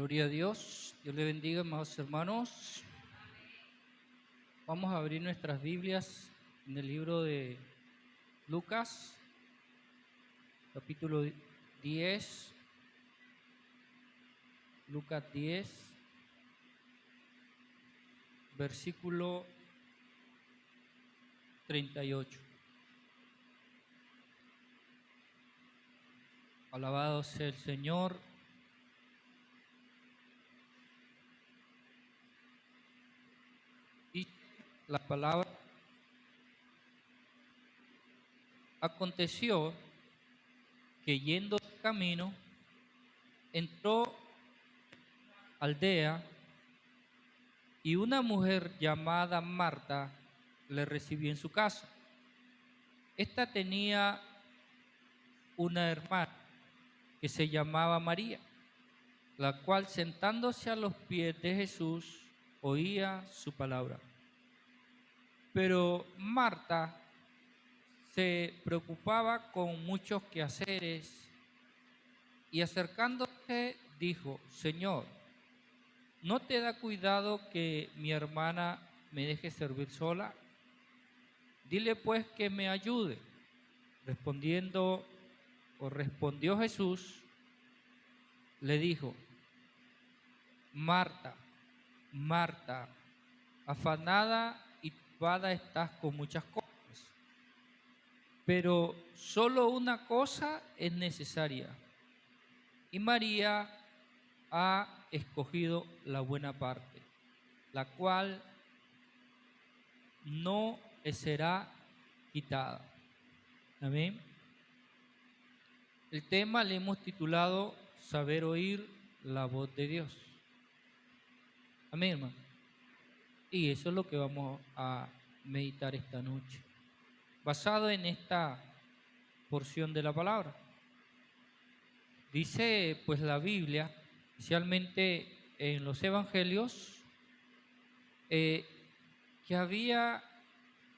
Gloria a Dios. Dios le bendiga, amados hermanos. Vamos a abrir nuestras Biblias en el libro de Lucas, capítulo 10. Lucas 10, versículo 38. Alabado sea el Señor. Dice la palabra: aconteció que yendo de camino, entró aldea y una mujer llamada Marta le recibió en su casa. Esta tenía una hermana que se llamaba María, la cual sentándose a los pies de Jesús oía su palabra. Pero Marta se preocupaba con muchos quehaceres y acercándose dijo: Señor, ¿no te da cuidado que mi hermana me deje servir sola? Dile pues que me ayude. Respondió Jesús, le dijo: Marta, Marta, afanada y turbada estás con muchas cosas, pero solo una cosa es necesaria, y María ha escogido la buena parte, la cual no le será quitada. Amén. El tema le hemos titulado Saber oír la voz de Dios. Amén, hermano. Y eso es lo que vamos a meditar esta noche, basado en esta porción de la palabra. Dice pues la Biblia, especialmente en los evangelios, que había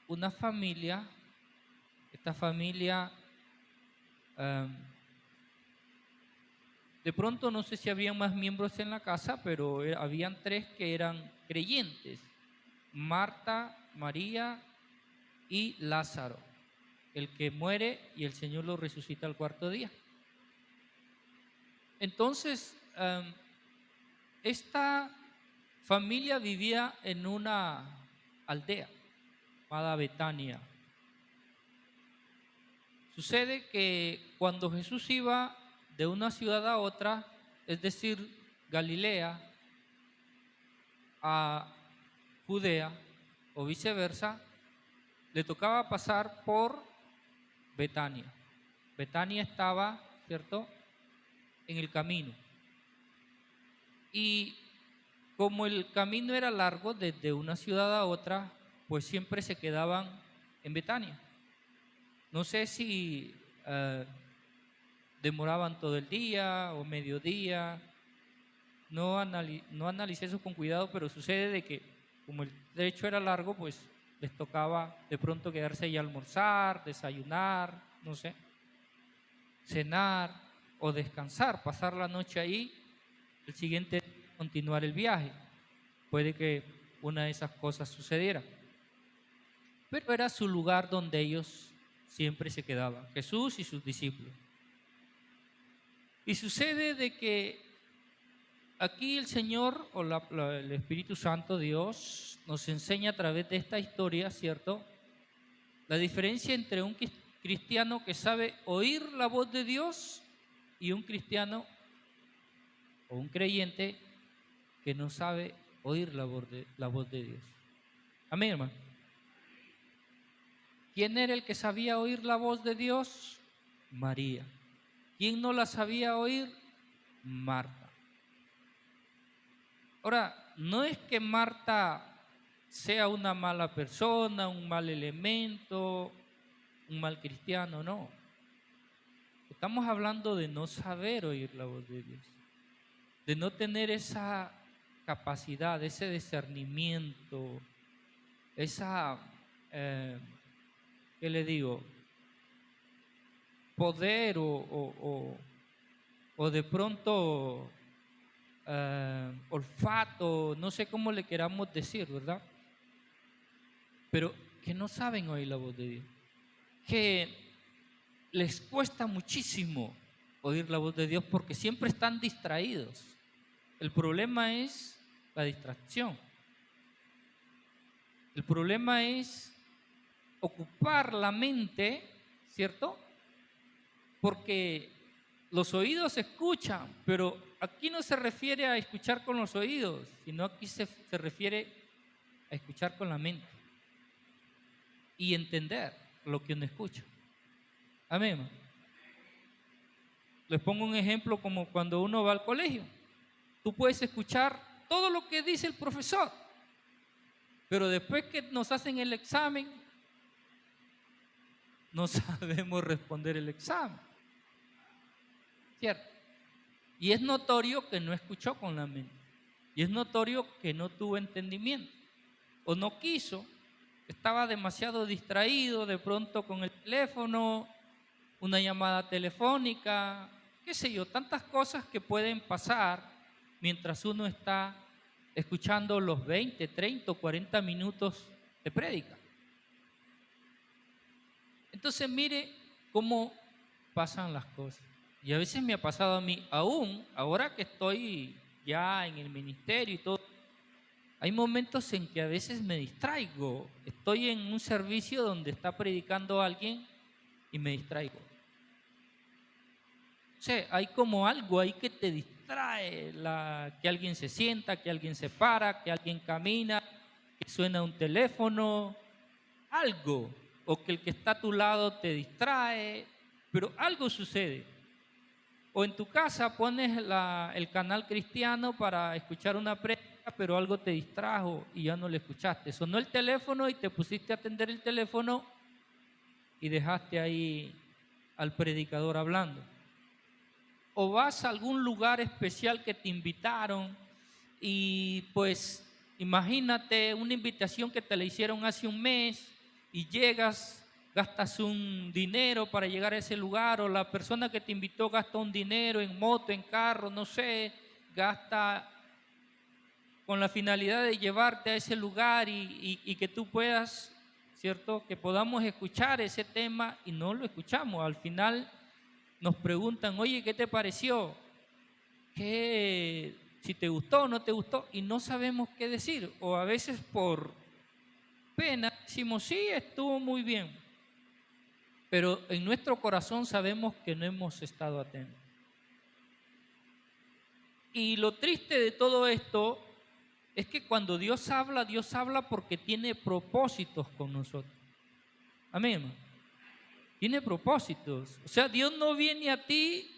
una familia. Esta familia, de pronto no sé si había más miembros en la casa, pero habían tres que eran creyentes: Marta, María y Lázaro, el que muere y el Señor lo resucita al cuarto día. Entonces, esta familia vivía en una aldea llamada Betania. Sucede que cuando Jesús iba de una ciudad a otra, es decir, Galilea a Judea o viceversa, le tocaba pasar por Betania. Betania estaba, ¿cierto?, en el camino. Y como el camino era largo desde una ciudad a otra, pues siempre se quedaban en Betania. No sé si demoraban todo el día o mediodía. No analicé eso con cuidado, pero sucede de que como el trecho era largo, pues les tocaba de pronto quedarse ahí a almorzar, desayunar, no sé, cenar o descansar, pasar la noche ahí, el siguiente día continuar el viaje. Puede que una de esas cosas sucediera, pero era su lugar donde ellos siempre se quedaban, Jesús y sus discípulos. Y sucede de que aquí el Señor o el Espíritu Santo, Dios, nos enseña a través de esta historia, ¿cierto?, la diferencia entre un cristiano que sabe oír la voz de Dios y un cristiano o un creyente que no sabe oír la voz de Dios. Amén, hermano. ¿Quién era el que sabía oír la voz de Dios? María. ¿Quién no la sabía oír? Marta. Ahora, no es que Marta sea una mala persona, un mal elemento, un mal cristiano, no. Estamos hablando de no saber oír la voz de Dios, de no tener esa capacidad, ese discernimiento, esa, ¿qué le digo?, poder o de pronto olfato, no sé cómo le queramos decir, ¿verdad? Pero que no saben oír la voz de Dios, que les cuesta muchísimo oír la voz de Dios porque siempre están distraídos. El problema es la distracción. El problema es ocupar la mente, ¿cierto? Porque los oídos escuchan, pero aquí no se refiere a escuchar con los oídos, sino aquí se refiere a escuchar con la mente y entender lo que uno escucha. Amén. Les pongo un ejemplo como cuando uno va al colegio. Tú puedes escuchar todo lo que dice el profesor, pero después que nos hacen el examen, no sabemos responder el examen, ¿cierto? Y es notorio que no escuchó con la mente. Y es notorio que no tuvo entendimiento. O no quiso, estaba demasiado distraído de pronto con el teléfono, una llamada telefónica, qué sé yo, tantas cosas que pueden pasar mientras uno está escuchando los 20, 30 o 40 minutos de prédica. Entonces mire cómo pasan las cosas. Y a veces me ha pasado a mí, aún ahora que estoy ya en el ministerio y todo, hay momentos en que a veces me distraigo. Estoy en un servicio donde está predicando alguien y me distraigo. O sea, hay como algo ahí que te distrae, que alguien se sienta, que alguien se para, que alguien camina, que suena un teléfono, algo, o que el que está a tu lado te distrae, pero algo sucede. O en tu casa pones el canal cristiano para escuchar una prédica, pero algo te distrajo y ya no le escuchaste. Sonó el teléfono y te pusiste a atender el teléfono y dejaste ahí al predicador hablando. O vas a algún lugar especial que te invitaron y pues imagínate una invitación que te la hicieron hace un mes y llegas, gastas un dinero para llegar a ese lugar, o la persona que te invitó gasta un dinero en moto, en carro, no sé, gasta con la finalidad de llevarte a ese lugar y que tú puedas, ¿cierto? Que podamos escuchar ese tema y no lo escuchamos. Al final nos preguntan, oye, ¿qué te pareció? ¿Qué, si te gustó o no te gustó? Y no sabemos qué decir. O a veces por pena decimos, sí, estuvo muy bien. Pero en nuestro corazón sabemos que no hemos estado atentos. Y lo triste de todo esto es que cuando Dios habla porque tiene propósitos con nosotros. Amén, hermano. Tiene propósitos. O sea, Dios no viene a ti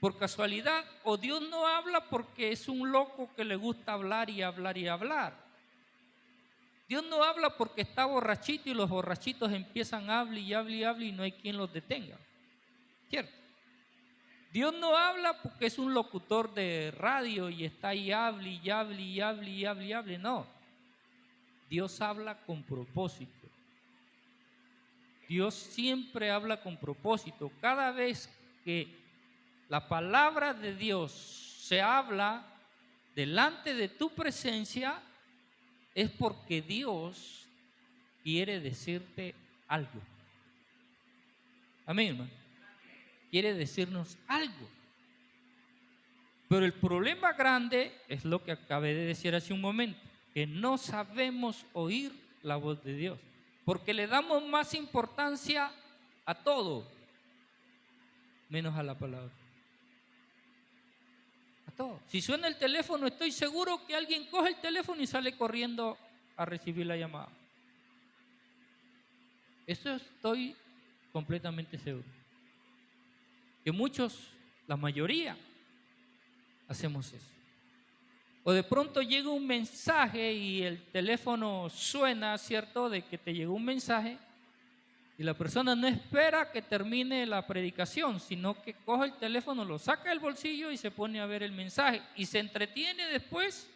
por casualidad, o Dios no habla porque es un loco que le gusta hablar y hablar y hablar. Dios no habla porque está borrachito y los borrachitos empiezan a hablar y hablar y hablar y no hay quien los detenga. ¿Cierto? Dios no habla porque es un locutor de radio y está ahí hable y hable y hable y hable y hable. No. Dios habla con propósito. Dios siempre habla con propósito. Cada vez que la palabra de Dios se habla delante de tu presencia, es porque Dios quiere decirte algo. Amén, hermano. Quiere decirnos algo. Pero el problema grande es lo que acabé de decir hace un momento, que no sabemos oír la voz de Dios, porque le damos más importancia a todo, menos a la palabra. A todo. Si suena el teléfono, estoy seguro que alguien coge el teléfono y sale corriendo a recibir la llamada. Eso estoy completamente seguro. Que muchos, la mayoría, hacemos eso. O de pronto llega un mensaje y el teléfono suena, ¿cierto? De que te llegó un mensaje y la persona no espera que termine la predicación, sino que coge el teléfono, lo saca del bolsillo y se pone a ver el mensaje y se entretiene después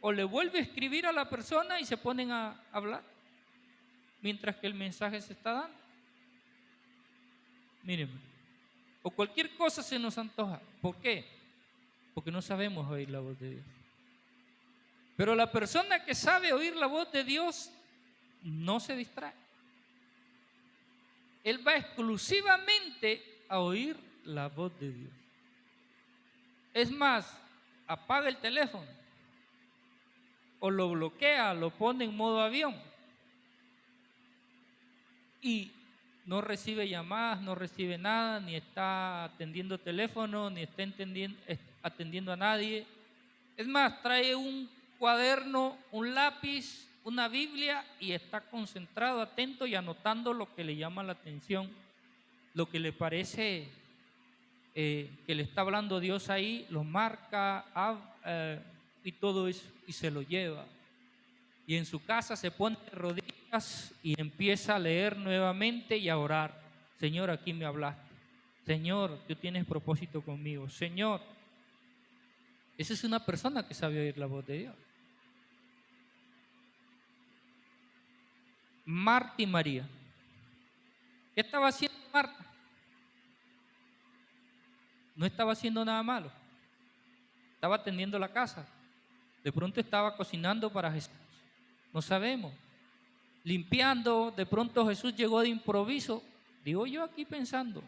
o le vuelve a escribir a la persona y se ponen a hablar mientras que el mensaje se está dando. Mírenme. O cualquier cosa se nos antoja. ¿Por qué? porque no sabemos oír la voz de Dios. Pero la persona que sabe oír la voz de Dios no se distrae. Él va exclusivamente a oír la voz de Dios. Es más, apaga el teléfono o lo bloquea, lo pone en modo avión y no recibe llamadas, no recibe nada, ni está atendiendo teléfono, ni está atendiendo a nadie. Es más, trae un cuaderno, un lápiz, una Biblia y está concentrado, atento y anotando lo que le llama la atención, lo que le parece que le está hablando Dios ahí, lo marca y todo eso y se lo lleva. Y en su casa se pone de rodillas y empieza a leer nuevamente y a orar. Señor, aquí me hablaste. Señor, tú tienes propósito conmigo. Señor, esa es una persona que sabe oír la voz de Dios. Marta y María. ¿Qué estaba haciendo Marta? No estaba haciendo nada malo. Estaba atendiendo la casa. De pronto estaba cocinando para Jesús. No sabemos. Limpiando, de pronto Jesús llegó de improviso. Digo yo aquí pensando,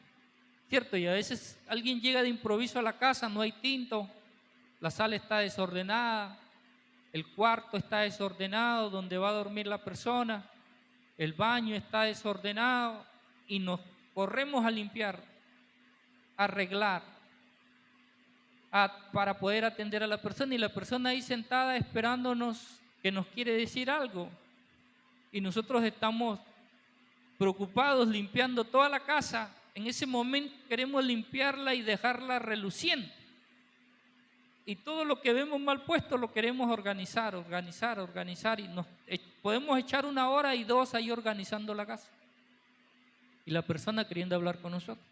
¿cierto? Y a veces alguien llega de improviso a la casa, no hay tinto, la sala está desordenada, el cuarto está desordenado donde va a dormir la persona, el baño está desordenado y nos corremos a limpiar, a arreglar, para poder atender a la persona y la persona ahí sentada esperándonos que nos quiere decir algo y nosotros estamos preocupados limpiando toda la casa. En ese momento queremos limpiarla y dejarla reluciente. Y todo lo que vemos mal puesto lo queremos organizar y nos podemos echar 1 hora y 2 ahí organizando la casa. Y la persona queriendo hablar con nosotros.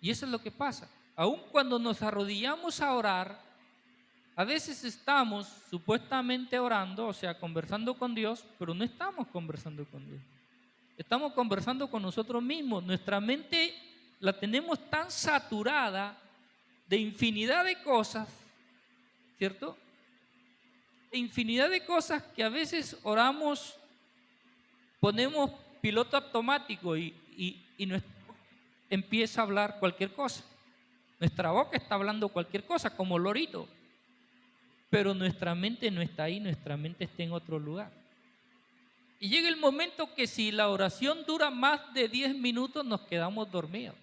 Y eso es lo que pasa. Aun cuando nos arrodillamos a orar, a veces estamos supuestamente orando, o sea, conversando con Dios, pero no estamos conversando con Dios. Estamos conversando con nosotros mismos. Nuestra mente la tenemos tan saturada de infinidad de cosas, ¿cierto? De infinidad de cosas que a veces oramos, ponemos piloto automático y empieza a hablar cualquier cosa. Nuestra boca está hablando cualquier cosa, como lorito. Pero nuestra mente no está ahí, nuestra mente está en otro lugar. Y llega el momento que si la oración dura más de 10 minutos, nos quedamos dormidos.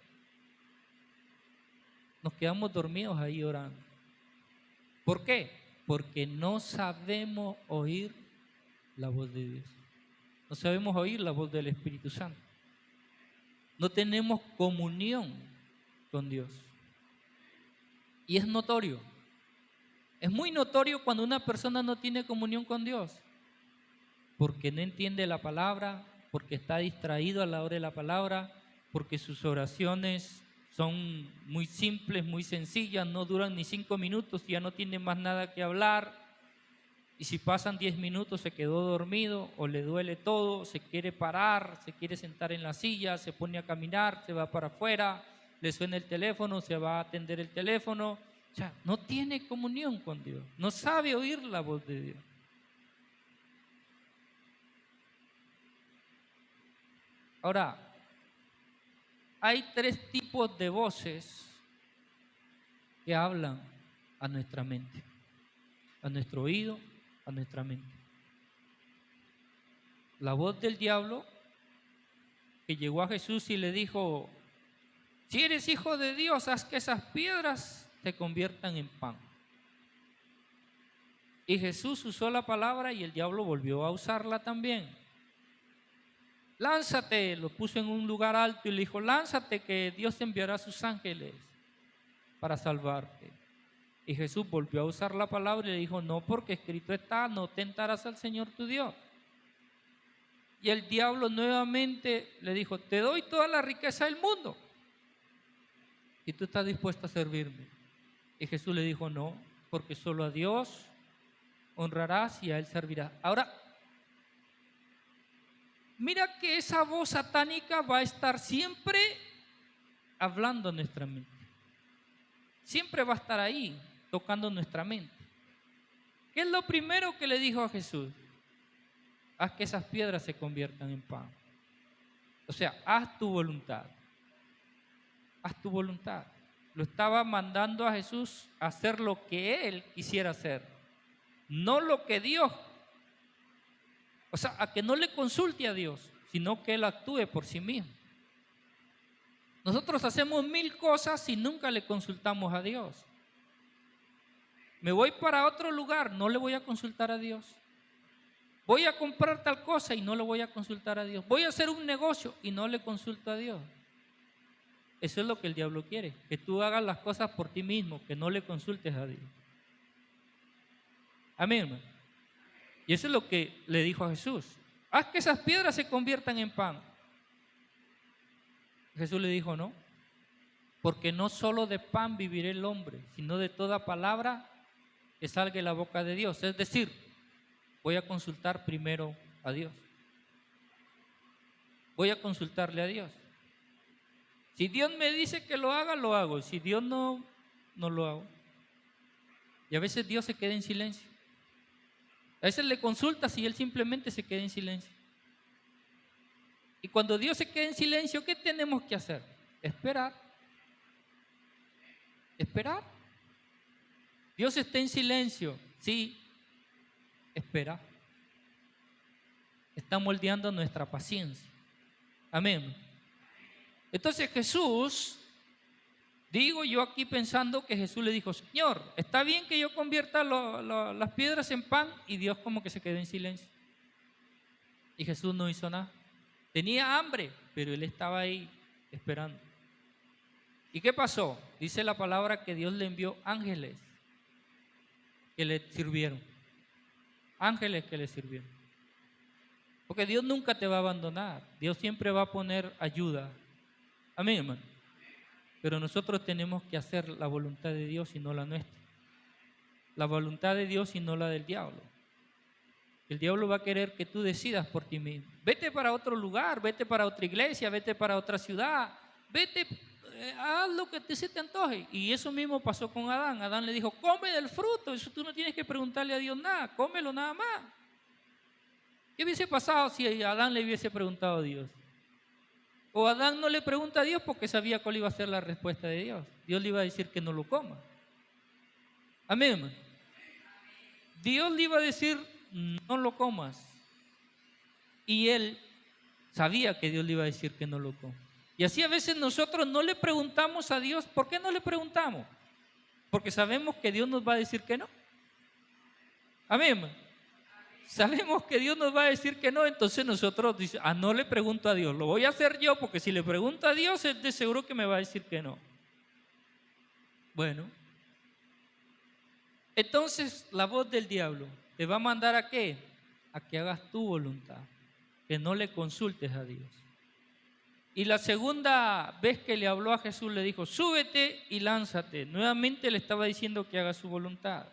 Nos quedamos dormidos ahí orando. ¿Por qué? Porque no sabemos oír la voz de Dios. No sabemos oír la voz del Espíritu Santo. No tenemos comunión con Dios. Y es notorio. Es muy notorio cuando una persona no tiene comunión con Dios, porque no entiende la palabra, porque está distraído a la hora de la palabra, porque sus oraciones son muy simples, muy sencillas, no duran ni 5 minutos, ya no tiene más nada que hablar, y si pasan 10 minutos se quedó dormido o le duele todo, se quiere parar, se quiere sentar en la silla, se pone a caminar, se va para afuera, le suena el teléfono, se va a atender el teléfono. O sea, no tiene comunión con Dios, no sabe oír la voz de Dios. Ahora, hay 3 tipos de voces que hablan a nuestra mente, a nuestro oído, a nuestra mente. La voz del diablo que llegó a Jesús y le dijo: si eres hijo de Dios, haz que esas piedras se conviertan en pan. Y Jesús usó la palabra y el diablo volvió a usarla también. Lánzate, lo puso en un lugar alto y le dijo: lánzate, que Dios enviará a sus ángeles para salvarte. Y Jesús volvió a usar la palabra y le dijo: no, porque escrito está, no tentarás al Señor tu Dios. Y el diablo nuevamente le dijo: te doy toda la riqueza del mundo y tú estás dispuesto a servirme. Y Jesús le dijo: no, porque solo a Dios honrarás y a Él servirás. Ahora, mira que esa voz satánica va a estar siempre hablando en nuestra mente. siempre va a estar ahí, tocando nuestra mente. ¿Qué es lo primero que le dijo a Jesús? Haz que esas piedras se conviertan en pan. O sea, haz tu voluntad. Haz tu voluntad. Lo estaba mandando a Jesús a hacer lo que él quisiera hacer, no lo que Dios. O sea, a que no le consulte a Dios, sino que él actúe por sí mismo. Nosotros hacemos 1000 cosas y nunca le consultamos a Dios. Me voy para otro lugar, no le voy a consultar a Dios. Voy a comprar tal cosa y no le voy a consultar a Dios. Voy a hacer un negocio y no le consulto a Dios. Eso es lo que el diablo quiere, que tú hagas las cosas por ti mismo, que no le consultes a Dios. Amén, hermano. Y eso es lo que le dijo a Jesús. Haz que esas piedras se conviertan en pan. Jesús le dijo, no, porque no solo de pan vivirá el hombre, sino de toda palabra que salga de la boca de Dios. Es decir, voy a consultar primero a Dios. Voy a consultarle a Dios. Si Dios me dice que lo haga, lo hago. Si Dios no lo hago. Y a veces Dios se queda en silencio. A veces le consultas y Él simplemente se queda en silencio. Y cuando Dios se queda en silencio, ¿qué tenemos que hacer? Esperar. Esperar. Dios está en silencio. Sí. Espera. Está moldeando nuestra paciencia. Amén. Entonces Jesús, digo yo aquí pensando que Jesús le dijo, Señor, está bien que yo convierta las piedras en pan, y Dios como que se quedó en silencio. Y Jesús no hizo nada. Tenía hambre, pero él estaba ahí esperando. ¿Y qué pasó? Dice la palabra que Dios le envió ángeles que le sirvieron. Ángeles que le sirvieron. Porque Dios nunca te va a abandonar. Dios siempre va a poner ayuda. Amén, hermano. Pero nosotros tenemos que hacer la voluntad de Dios y no la nuestra. La voluntad de Dios y no la del diablo. El diablo va a querer que tú decidas por ti mismo. Vete para otro lugar, vete para otra iglesia, vete para otra ciudad, vete, haz lo que se te antoje. Y eso mismo pasó con Adán. Adán le dijo, come del fruto, eso tú no tienes que preguntarle a Dios nada, cómelo nada más. ¿Qué hubiese pasado si Adán le hubiese preguntado a Dios? O Adán no le pregunta a Dios porque sabía cuál iba a ser la respuesta de Dios. Dios le iba a decir que no lo coma. Amén, hermano. Dios le iba a decir, no lo comas. Y él sabía que Dios le iba a decir que no lo coma. Y así a veces nosotros no le preguntamos a Dios. ¿Por qué no le preguntamos? Porque sabemos que Dios nos va a decir que no. Amén, hermano. Sabemos que Dios nos va a decir que no, entonces nosotros decimos, no le pregunto a Dios, lo voy a hacer yo, porque si le pregunto a Dios, es de seguro que me va a decir que no. Bueno, entonces la voz del diablo te va a mandar ¿a qué? A que hagas tu voluntad, que no le consultes a Dios. Y la segunda vez que le habló a Jesús le dijo, súbete y lánzate. Nuevamente le estaba diciendo que haga su voluntad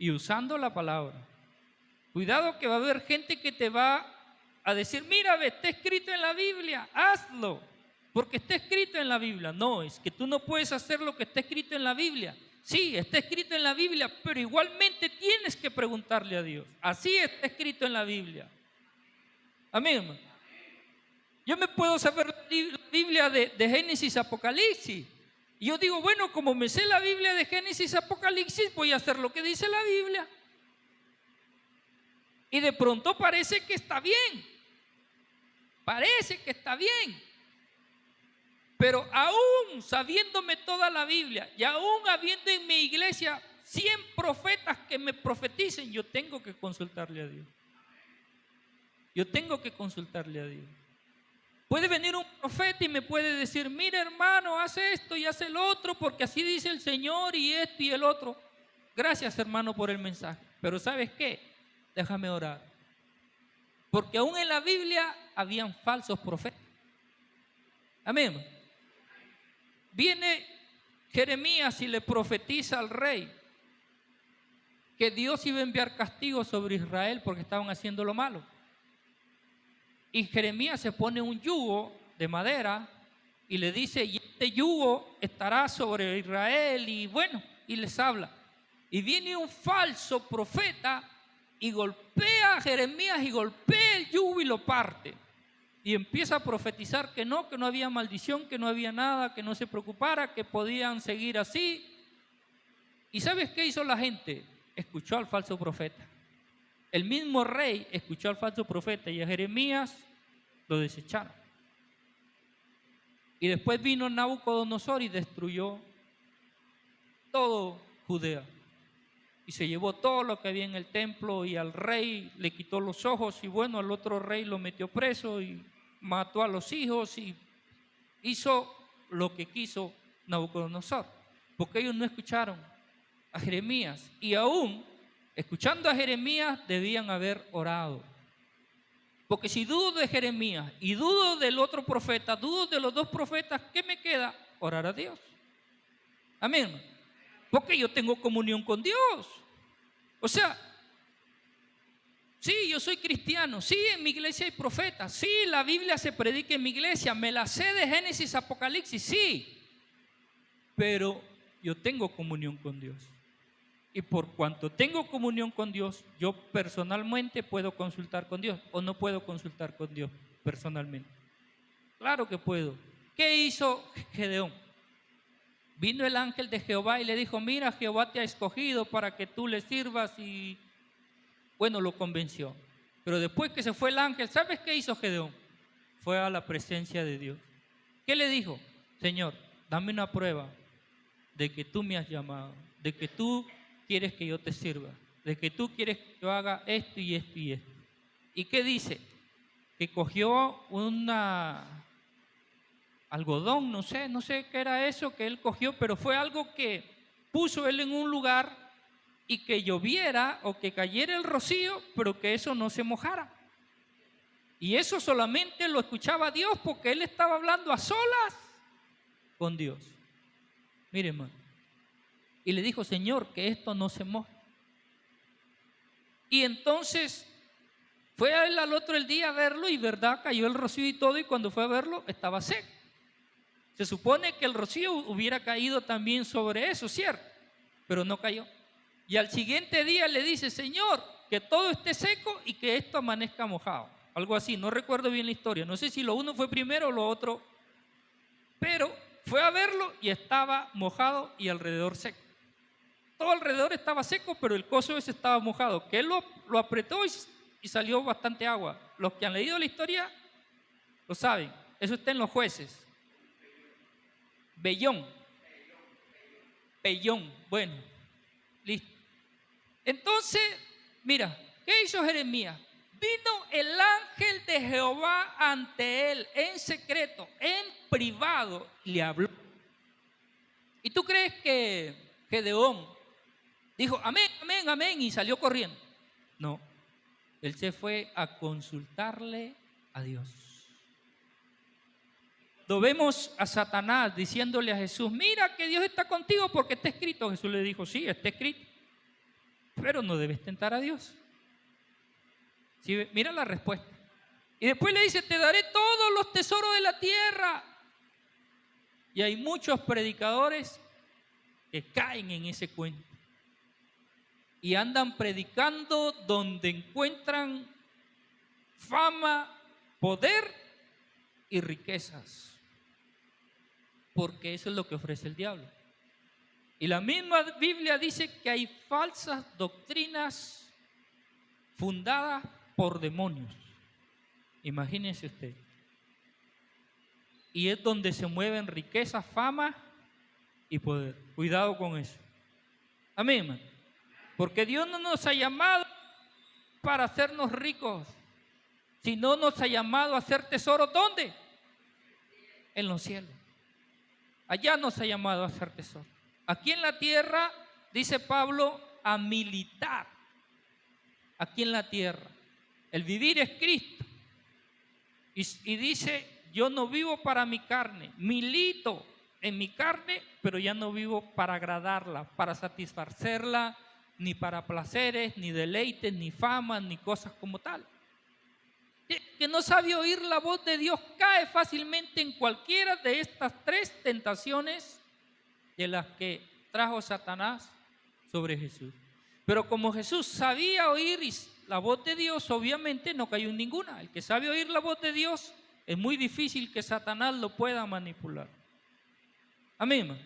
y usando la palabra. Cuidado que va a haber gente que te va a decir, mira, está escrito en la Biblia, hazlo, porque está escrito en la Biblia. No, es que tú no puedes hacer lo que está escrito en la Biblia. Sí, está escrito en la Biblia, pero igualmente tienes que preguntarle a Dios. Así está escrito en la Biblia. Amén, hermano. Yo me puedo saber la Biblia de Génesis, Apocalipsis. Y yo digo, bueno, como me sé la Biblia de Génesis, Apocalipsis, voy a hacer lo que dice la Biblia. Y de pronto parece que está bien. Parece que está bien. Pero aún sabiéndome toda la Biblia y aún habiendo en mi iglesia 100 profetas que me profeticen, yo tengo que consultarle a Dios. Yo tengo que consultarle a Dios. Puede venir un profeta y me puede decir, mira hermano, haz esto y haz el otro, porque así dice el Señor y esto y el otro. Gracias hermano por el mensaje. Pero ¿sabes qué? Déjame orar. Porque aún en la Biblia habían falsos profetas. Amén. Viene Jeremías y le profetiza al rey que Dios iba a enviar castigo sobre Israel porque estaban haciendo lo malo. Y Jeremías se pone un yugo de madera y le dice, y este yugo estará sobre Israel, y bueno, y les habla. Y viene un falso profeta y golpea a Jeremías y golpea el yugo y lo parte. Y empieza a profetizar que no había maldición, que no había nada, que no se preocupara, que podían seguir así. ¿Y sabes qué hizo la gente? Escuchó al falso profeta. El mismo rey escuchó al falso profeta y a Jeremías lo desecharon. Y después vino Nabucodonosor y destruyó todo Judea. Y se llevó todo lo que había en el templo y al rey le quitó los ojos y bueno, al otro rey lo metió preso y mató a los hijos y hizo lo que quiso Nabucodonosor. Porque ellos no escucharon a Jeremías y aún escuchando a Jeremías debían haber orado. Porque si dudo de Jeremías y dudo del otro profeta, dudo de los dos profetas, ¿qué me queda? Orar a Dios. Amén. Porque yo tengo comunión con Dios. O sea, sí, yo soy cristiano, sí, en mi iglesia hay profetas, sí, la Biblia se predica en mi iglesia, me la sé de Génesis, Apocalipsis, sí, pero yo tengo comunión con Dios. Y por cuanto tengo comunión con Dios, yo personalmente puedo consultar con Dios o no puedo consultar con Dios personalmente. Claro que puedo. ¿Qué hizo Gedeón? Vino el ángel de Jehová y le dijo, mira, Jehová te ha escogido para que tú le sirvas y bueno, lo convenció. Pero después que se fue el ángel, ¿sabes qué hizo Gedeón? Fue a la presencia de Dios. ¿Qué le dijo? Señor, dame una prueba de que tú me has llamado, de que tú quieres que yo te sirva, de que tú quieres que yo haga esto y esto y esto. ¿Y qué dice? Que cogió algodón, no sé qué era eso que él cogió, pero fue algo que puso él en un lugar y que lloviera o que cayera el rocío, pero que eso no se mojara. Y eso solamente lo escuchaba Dios porque él estaba hablando a solas con Dios. Mire, hermano. Y le dijo, Señor, que esto no se moje. Y entonces fue a él al otro el día a verlo y verdad, cayó el rocío y todo, y cuando fue a verlo estaba seco. Se supone que el rocío hubiera caído también sobre eso, ¿cierto? Pero no cayó. Y al siguiente día le dice, Señor, que todo esté seco y que esto amanezca mojado. Algo así, no recuerdo bien la historia. No sé si lo uno fue primero o lo otro. Pero fue a verlo y estaba mojado y alrededor seco. Todo alrededor estaba seco, pero el coso ese estaba mojado. Que él lo apretó y salió bastante agua. Los que han leído la historia lo saben. Eso está en los Jueces. Pellón. Bueno, listo. Entonces, mira, ¿qué hizo Jeremías? Vino el ángel de Jehová ante él en secreto, en privado, le habló. ¿Y tú crees que Gedeón dijo amén, amén, amén y salió corriendo? No, él se fue a consultarle a Dios. Lo vemos a Satanás diciéndole a Jesús, mira que Dios está contigo porque está escrito. Jesús le dijo, sí, está escrito, pero no debes tentar a Dios. ¿Sí? Mira la respuesta. Y después le dice, te daré todos los tesoros de la tierra. Y hay muchos predicadores que caen en ese cuento. Y andan predicando donde encuentran fama, poder y riquezas. Porque eso es lo que ofrece el diablo. Y la misma Biblia dice que hay falsas doctrinas fundadas por demonios. Imagínense usted. Y es donde se mueven riquezas, fama y poder. Cuidado con eso. Amén, hermano. Porque Dios no nos ha llamado para hacernos ricos, sino nos ha llamado a hacer tesoros. ¿Dónde? En los cielos. Allá nos ha llamado a hacer tesoros. Aquí en la tierra, dice Pablo, a militar. Aquí en la tierra. El vivir es Cristo. Y dice, yo no vivo para mi carne, milito en mi carne, pero ya no vivo para agradarla, para satisfacerla, ni para placeres, ni deleites, ni fama, ni cosas como tal. Que no sabe oír la voz de Dios cae fácilmente en cualquiera de estas tres tentaciones de las que trajo Satanás sobre Jesús. Pero como Jesús sabía oír la voz de Dios, obviamente no cayó en ninguna. El que sabe oír la voz de Dios, es muy difícil que Satanás lo pueda manipular. Amén.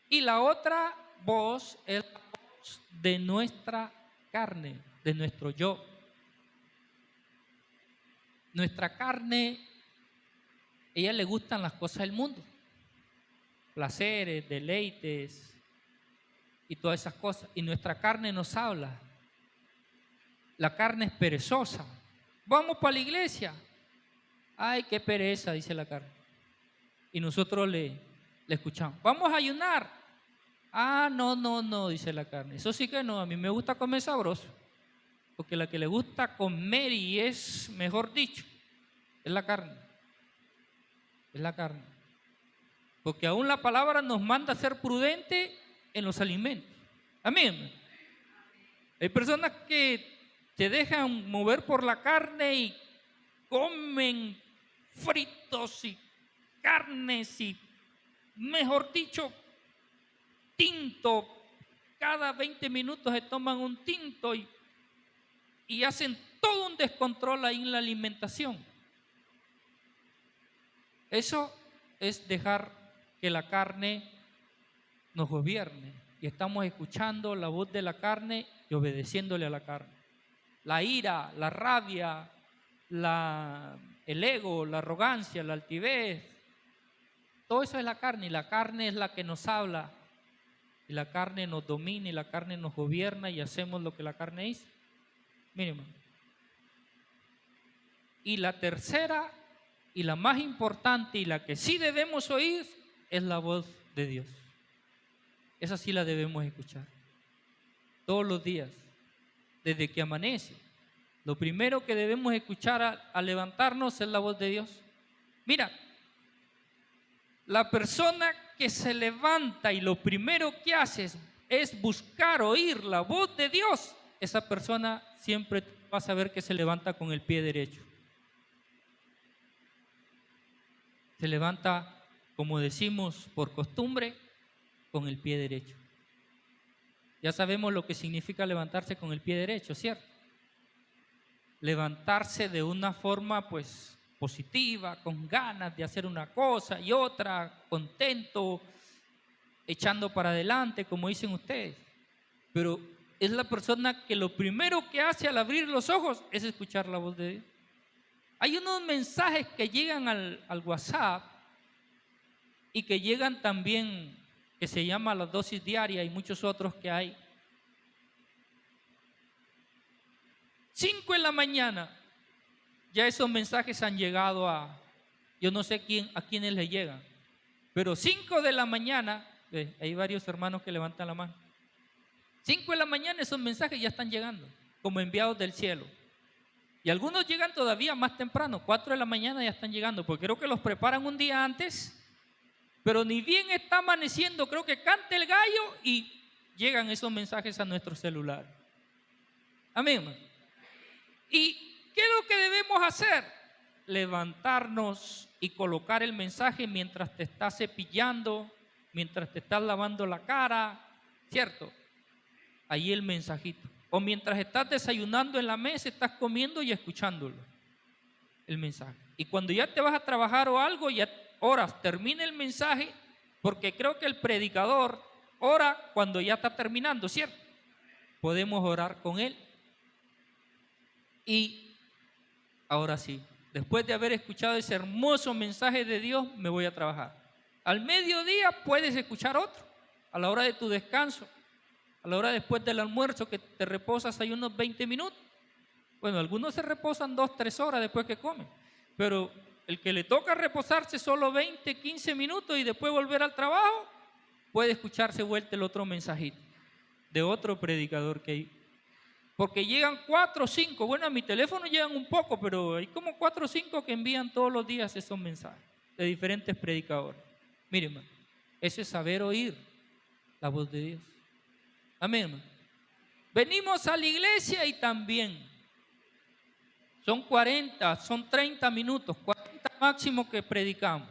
Y la otra voz es la voz de nuestra carne, de nuestro yo. Nuestra carne, a ella le gustan las cosas del mundo, placeres, deleites y todas esas cosas. Y nuestra carne nos habla. La carne es perezosa. Vamos para la iglesia. Ay, qué pereza, dice la carne. Y nosotros le escuchamos. Vamos a ayunar. Ah, no, dice la carne. Eso sí que no, a mí me gusta comer sabroso. Porque la que le gusta comer y es, mejor dicho, es la carne. Es la carne. Porque aún la palabra nos manda a ser prudentes en los alimentos. Amén. Hay personas que se dejan mover por la carne y comen fritos y carnes y, mejor dicho, tinto. Cada 20 minutos se toman un tinto y hacen todo un descontrol ahí en la alimentación. Eso es dejar que la carne nos gobierne y estamos escuchando la voz de la carne y obedeciéndole a la carne. La ira, la rabia, el ego, la arrogancia, la altivez, todo eso es la carne y la carne es la que nos habla y la carne nos domina y la carne nos gobierna y hacemos lo que la carne dice. Miren, y la tercera y la más importante y la que sí debemos oír es la voz de Dios. Esa sí la debemos escuchar todos los días, desde que amanece. Lo primero que debemos escuchar al levantarnos es la voz de Dios. Mira, la persona que se levanta y lo primero que hace es buscar oír la voz de Dios, esa persona siempre va a saber que se levanta con el pie derecho. Se levanta, como decimos por costumbre, con el pie derecho. Ya sabemos lo que significa levantarse con el pie derecho, ¿cierto? Levantarse de una forma pues positiva, con ganas de hacer una cosa y otra, contento, echando para adelante, como dicen ustedes. Pero es la persona que lo primero que hace al abrir los ojos es escuchar la voz de Dios. Hay unos mensajes que llegan al WhatsApp y que llegan también, que se llama la dosis diaria y muchos otros que hay. 5 de la mañana, ya esos mensajes han llegado yo no sé a quiénes les llegan, pero 5 de la mañana, hay varios hermanos que levantan la mano. 5 de la mañana esos mensajes ya están llegando, como enviados del cielo. Y algunos llegan todavía más temprano, 4 de la mañana ya están llegando, porque creo que los preparan un día antes, pero ni bien está amaneciendo, creo que canta el gallo y llegan esos mensajes a nuestro celular. Amén. ¿Y qué es lo que debemos hacer? Levantarnos y colocar el mensaje mientras te estás cepillando, mientras te estás lavando la cara, ¿cierto? Ahí el mensajito. O mientras estás desayunando en la mesa, estás comiendo y escuchándolo, el mensaje. Y cuando ya te vas a trabajar o algo, ya oras, termina el mensaje, porque creo que el predicador ora cuando ya está terminando, ¿cierto? Podemos orar con él. Y ahora sí, después de haber escuchado ese hermoso mensaje de Dios, me voy a trabajar. Al mediodía puedes escuchar otro, a la hora de tu descanso, a la hora después del almuerzo que te reposas ahí unos 20 minutos. Bueno, algunos se reposan 2-3 horas después que comen, pero el que le toca reposarse solo 20-15 minutos y después volver al trabajo, puede escucharse vuelta el otro mensajito de otro predicador que hay. Porque llegan 4 o 5, bueno, a mi teléfono llegan un poco, pero hay como 4 o 5 que envían todos los días esos mensajes de diferentes predicadores. Miren, hermano, eso es saber oír la voz de Dios. Amén, hermano. Venimos a la iglesia y también Son 40, son 30 minutos, 40 máximo que predicamos.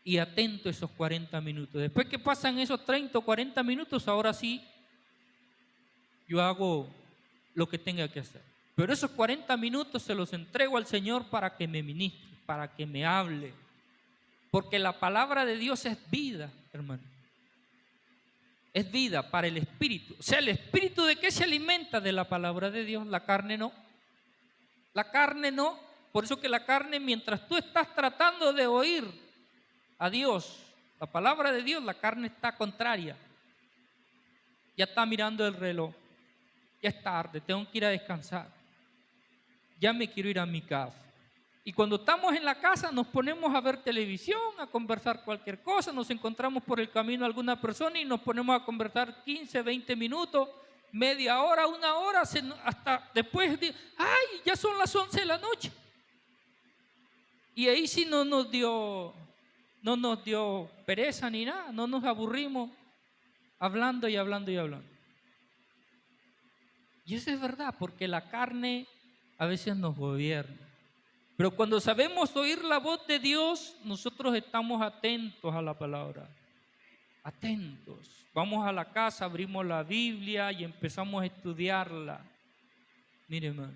Y atento a esos 40 minutos. Después que pasan esos 30 o 40 minutos, ahora sí, yo hago lo que tenga que hacer. Pero esos 40 minutos se los entrego al Señor para que me ministre, para que me hable. Porque la palabra de Dios es vida, hermano. Es vida para el espíritu. O sea, ¿el espíritu de qué se alimenta? De la palabra de Dios. La carne no. La carne no. Por eso que la carne, mientras tú estás tratando de oír a Dios, la palabra de Dios, la carne está contraria. Ya está mirando el reloj. Ya es tarde, tengo que ir a descansar. Ya me quiero ir a mi casa. Y cuando estamos en la casa nos ponemos a ver televisión, a conversar cualquier cosa, nos encontramos por el camino a alguna persona y nos ponemos a conversar 15, 20 minutos, media hora, una hora, hasta después de, ¡ay! Ya son las 11 de la noche. Y ahí sí no nos dio pereza ni nada, no nos aburrimos hablando y hablando y hablando. Y eso es verdad, porque la carne a veces nos gobierna. Pero cuando sabemos oír la voz de Dios, nosotros estamos atentos a la palabra. Atentos. Vamos a la casa, abrimos la Biblia y empezamos a estudiarla. Mire, hermano,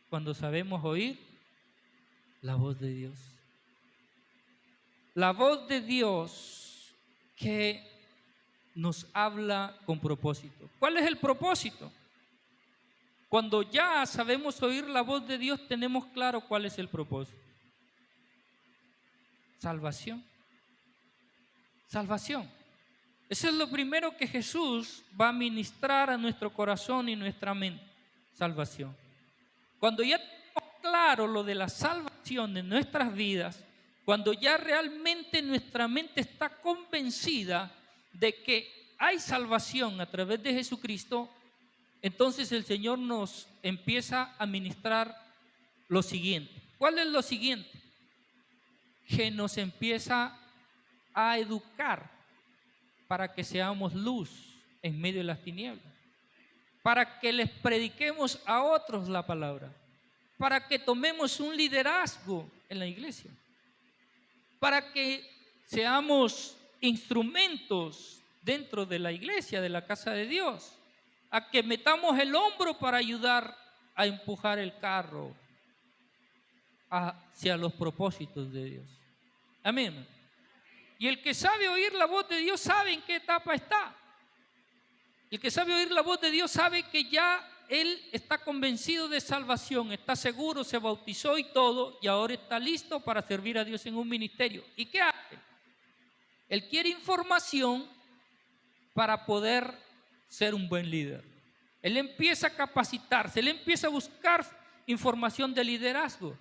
cuando sabemos oír la voz de Dios. La voz de Dios que nos habla con propósito. ¿Cuál es el propósito? Cuando ya sabemos oír la voz de Dios, tenemos claro cuál es el propósito. Salvación. Salvación. Eso es lo primero que Jesús va a ministrar a nuestro corazón y nuestra mente. Salvación. Cuando ya tenemos claro lo de la salvación de nuestras vidas, cuando ya realmente nuestra mente está convencida de que hay salvación a través de Jesucristo, entonces el Señor nos empieza a ministrar lo siguiente. ¿Cuál es lo siguiente? Que nos empieza a educar para que seamos luz en medio de las tinieblas, para que les prediquemos a otros la palabra, para que tomemos un liderazgo en la iglesia, para que seamos instrumentos dentro de la iglesia, de la casa de Dios, a que metamos el hombro para ayudar a empujar el carro hacia los propósitos de Dios. Amén. Y el que sabe oír la voz de Dios sabe en qué etapa está. El que sabe oír la voz de Dios sabe que ya él está convencido de salvación, está seguro, se bautizó y todo, y ahora está listo para servir a Dios en un ministerio. ¿Y qué hace? Él quiere información para poder ser un buen líder. Él empieza a capacitarse, él empieza a buscar información de liderazgo.